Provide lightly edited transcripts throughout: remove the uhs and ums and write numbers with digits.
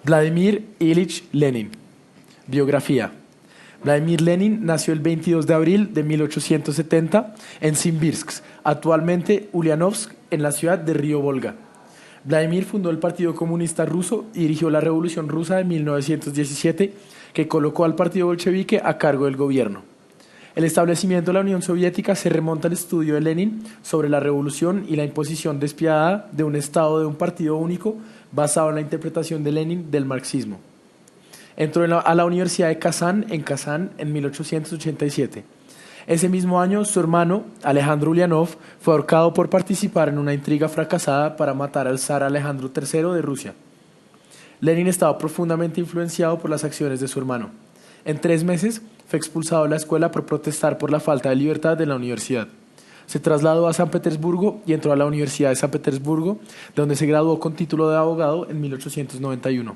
Vladimir Ilich Lenin. Biografía. Vladimir Lenin nació el 22 de abril de 1870 en Simbirsk, actualmente Ulyanovsk, en la ciudad de Río Volga. Vladimir fundó el Partido Comunista Ruso y dirigió la Revolución Rusa de 1917, que colocó al Partido Bolchevique a cargo del gobierno. El establecimiento de la Unión Soviética se remonta al estudio de Lenin sobre la revolución y la imposición despiadada de un Estado de un partido único basado en la interpretación de Lenin del marxismo. Entró a la Universidad de Kazán en 1887. Ese mismo año, su hermano, Alejandro Ulyanov, fue ahorcado por participar en una intriga fracasada para matar al zar Alejandro III de Rusia. Lenin estaba profundamente influenciado por las acciones de su hermano. En 3 meses, fue expulsado de la escuela por protestar por la falta de libertad de la universidad. Se trasladó a San Petersburgo y entró a la Universidad de San Petersburgo, donde se graduó con título de abogado en 1891.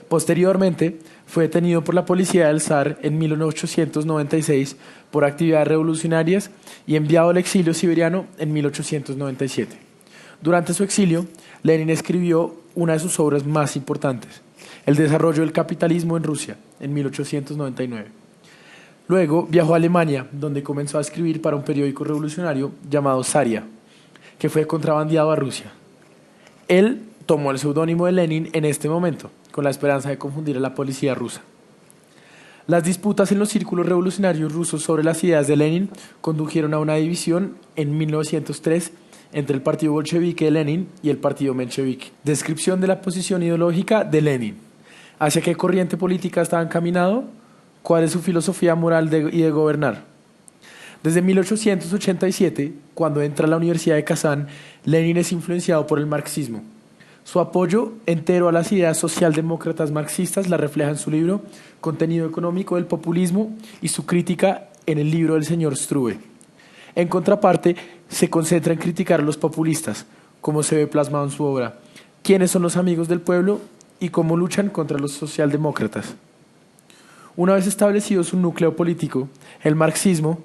Posteriormente, fue detenido por la policía del zar en 1896 por actividades revolucionarias y enviado al exilio siberiano en 1897. Durante su exilio, Lenin escribió una de sus obras más importantes, El desarrollo del capitalismo en Rusia, en 1899. Luego viajó a Alemania, donde comenzó a escribir para un periódico revolucionario llamado Zaria, que fue contrabandeado a Rusia. Él tomó el seudónimo de Lenin en este momento, con la esperanza de confundir a la policía rusa. Las disputas en los círculos revolucionarios rusos sobre las ideas de Lenin condujeron a una división en 1903 entre el partido bolchevique de Lenin y el partido menchevique. Descripción de la posición ideológica de Lenin. ¿Hacia qué corriente política estaba encaminado? ¿Cuál es su filosofía moral y de gobernar? Desde 1887, cuando entra a la Universidad de Kazán, Lenin es influenciado por el marxismo. Su apoyo entero a las ideas socialdemócratas marxistas la refleja en su libro Contenido económico del populismo y su crítica en el libro del señor Struve. En contraparte, se concentra en criticar a los populistas, como se ve plasmado en su obra, quiénes son los amigos del pueblo y cómo luchan contra los socialdemócratas. Una vez establecido su núcleo político, el marxismo,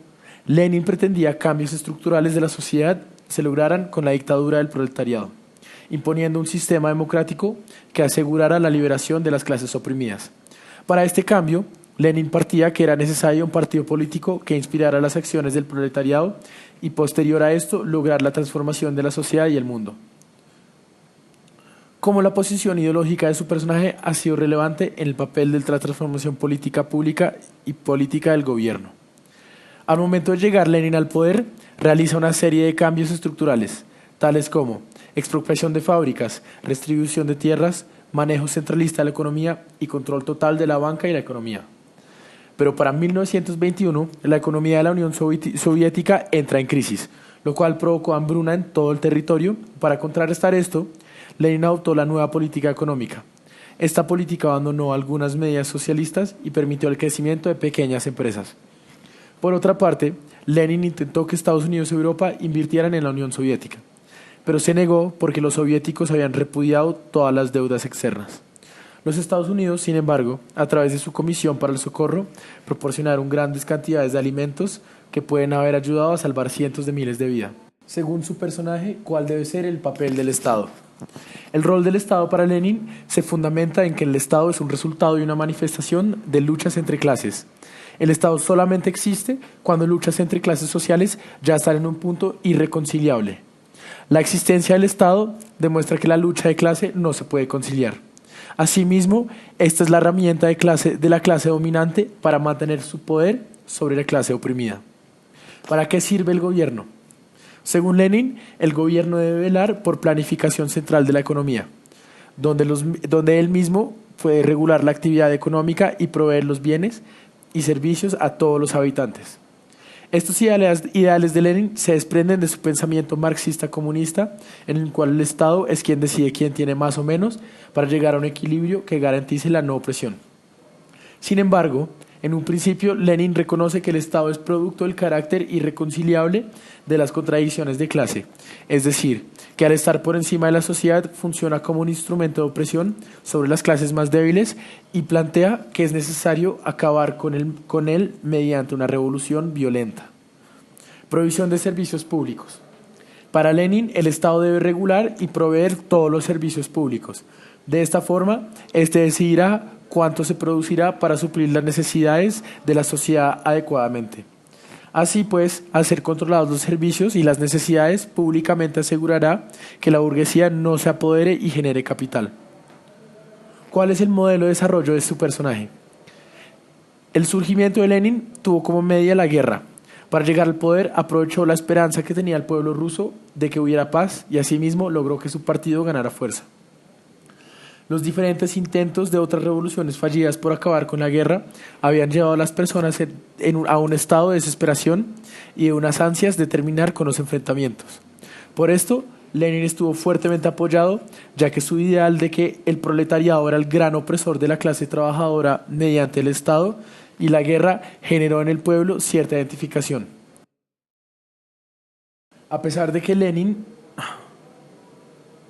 Lenin pretendía cambios estructurales de la sociedad se lograran con la dictadura del proletariado, imponiendo un sistema democrático que asegurara la liberación de las clases oprimidas. Para este cambio, Lenin partía que era necesario un partido político que inspirara las acciones del proletariado y posterior a esto lograr la transformación de la sociedad y el mundo. Cómo la posición ideológica de su personaje ha sido relevante en el papel de la transformación política pública y política del gobierno. Al momento de llegar Lenin al poder, realiza una serie de cambios estructurales, tales como expropiación de fábricas, redistribución de tierras, manejo centralista de la economía y control total de la banca y la economía. Pero para 1921, la economía de la Unión Soviética entra en crisis, lo cual provocó hambruna en todo el territorio. Para contrarrestar esto, Lenin adoptó la nueva política económica. Esta política abandonó algunas medidas socialistas y permitió el crecimiento de pequeñas empresas. Por otra parte, Lenin intentó que Estados Unidos y Europa invirtieran en la Unión Soviética, pero se negó porque los soviéticos habían repudiado todas las deudas externas. Los Estados Unidos, sin embargo, a través de su Comisión para el Socorro, proporcionaron grandes cantidades de alimentos que pueden haber ayudado a salvar cientos de miles de vidas. Según su personaje, ¿cuál debe ser el papel del Estado? El rol del Estado para Lenin se fundamenta en que el Estado es un resultado y una manifestación de luchas entre clases. El Estado solamente existe cuando luchas entre clases sociales ya están en un punto irreconciliable. La existencia del Estado demuestra que la lucha de clase no se puede conciliar. Asimismo, esta es la herramienta de la clase dominante para mantener su poder sobre la clase oprimida. ¿Para qué sirve el gobierno? Según Lenin, el gobierno debe velar por planificación central de la economía, donde él mismo puede regular la actividad económica y proveer los bienes y servicios a todos los habitantes. Estos ideales de Lenin se desprenden de su pensamiento marxista-comunista, en el cual el Estado es quien decide quién tiene más o menos para llegar a un equilibrio que garantice la no opresión. Sin embargo, en un principio, Lenin reconoce que el Estado es producto del carácter irreconciliable de las contradicciones de clase, es decir, que al estar por encima de la sociedad funciona como un instrumento de opresión sobre las clases más débiles y plantea que es necesario acabar con él mediante una revolución violenta. Provisión de servicios públicos. Para Lenin, el Estado debe regular y proveer todos los servicios públicos, De esta forma, este decidirá cuánto se producirá para suplir las necesidades de la sociedad adecuadamente. Así pues, al ser controlados los servicios y las necesidades, públicamente asegurará que la burguesía no se apodere y genere capital. ¿Cuál es el modelo de desarrollo de su personaje? El surgimiento de Lenin tuvo como media la guerra. Para llegar al poder, aprovechó la esperanza que tenía el pueblo ruso de que hubiera paz y asimismo logró que su partido ganara fuerza. Los diferentes intentos de otras revoluciones fallidas por acabar con la guerra habían llevado a las personas a un estado de desesperación y de unas ansias de terminar con los enfrentamientos. Por esto, Lenin estuvo fuertemente apoyado, ya que su ideal de que el proletariado era el gran opresor de la clase trabajadora mediante el Estado y la guerra generó en el pueblo cierta identificación. A pesar de que Lenin,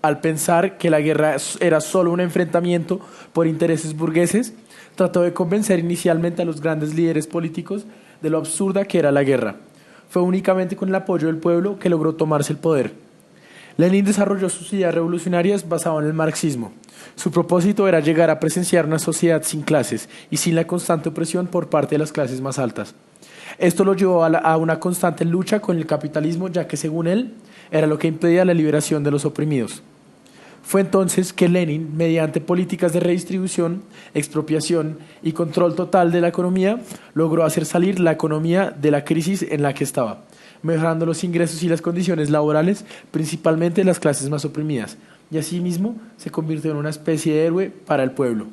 al pensar que la guerra era solo un enfrentamiento por intereses burgueses, trató de convencer inicialmente a los grandes líderes políticos de lo absurda que era la guerra. Fue únicamente con el apoyo del pueblo que logró tomarse el poder. Lenin desarrolló sus ideas revolucionarias basadas en el marxismo. Su propósito era llegar a presenciar una sociedad sin clases y sin la constante opresión por parte de las clases más altas. Esto lo llevó a una constante lucha con el capitalismo, ya que según él era lo que impedía la liberación de los oprimidos. Fue entonces que Lenin, mediante políticas de redistribución, expropiación y control total de la economía, logró hacer salir la economía de la crisis en la que estaba, mejorando los ingresos y las condiciones laborales, principalmente de las clases más oprimidas, y asimismo se convirtió en una especie de héroe para el pueblo.